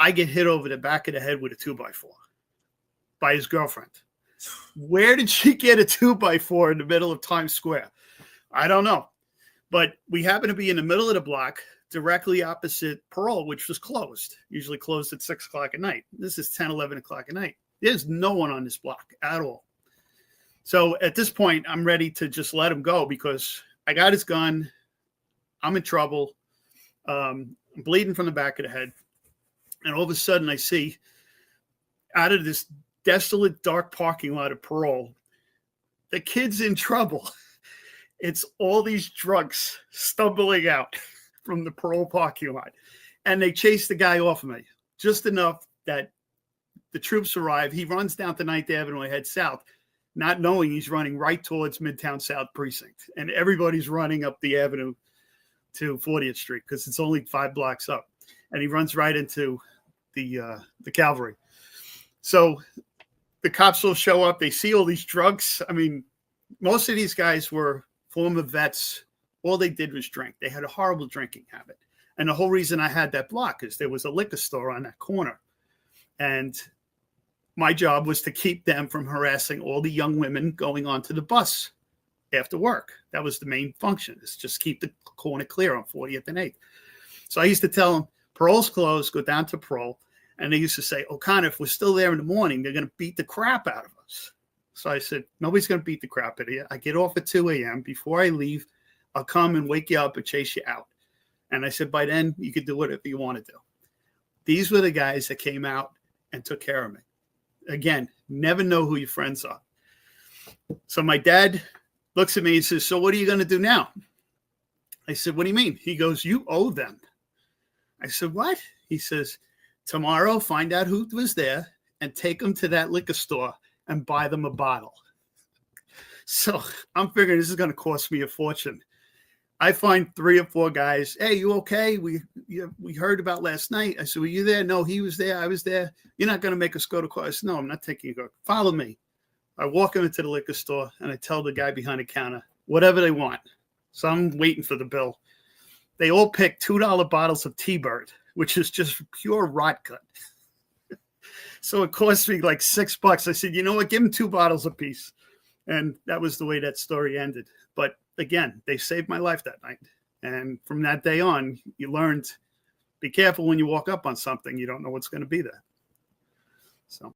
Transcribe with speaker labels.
Speaker 1: I get hit over the back of the head with a 2x4 by his girlfriend. Where did she get a 2x4 in the middle of Times Square? I don't know. But we happen to be in the middle of the block, directly opposite Parole, which was closed, usually closed at 6 o'clock at night. This is 10, 11 o'clock at night. There's no one on this block at all. So at this point, I'm ready to just let him go because I got his gun. I'm in trouble. I'm bleeding from the back of the head. And all of a sudden, I see out of this desolate, dark parking lot of Parole, the kid's in trouble. It's all these drunks stumbling out from the Parole parking lot. And they chase the guy off of me just enough that the troops arrive. He runs down to 9th Avenue and heads south, not knowing he's running right towards Midtown South Precinct. And everybody's running up the avenue to 40th Street because it's only 5 blocks up. And he runs right into the Calvary. So the cops will show up. They see all these drunks. I mean, most of these guys were former vets. All they did was drink. They had a horrible drinking habit. And the whole reason I had that block is there was a liquor store on that corner. And my job was to keep them from harassing all the young women going onto the bus after work. That was the main function, is just keep the corner clear on 40th and 8th. So I used to tell them, Parole's closed, go down to Parole. And they used to say, O'Connor, if we're still there in the morning, they're going to beat the crap out of us. So I said, nobody's going to beat the crap out of you. I get off at 2 a.m. Before I leave, I'll come and wake you up and chase you out. And I said, by then, you could do whatever you want to do. These were the guys that came out and took care of me. Again, never know who your friends are. So my dad looks at me and says, so what are you going to do now? I said, what do you mean? He goes, you owe them. I said, what? He says, tomorrow, find out who was there and take them to that liquor store and buy them a bottle. So I'm figuring this is going to cost me a fortune. I find 3 or 4 guys. Hey, you okay? We heard about last night. I said, were you there? No, he was there. I was there. You're not going to make us go to court. I said, no, I'm not taking you to court. Follow me. I walk them into the liquor store and I tell the guy behind the counter, whatever they want. So I'm waiting for the bill. They all pick $2 bottles of T-Bird, which is just pure rot gut. So it cost me like $6. I said, you know what? Give them 2 bottles apiece. And that was the way that story ended. But again, they saved my life that night. And from that day on, you learned, be careful when you walk up on something. You don't know what's going to be there. So.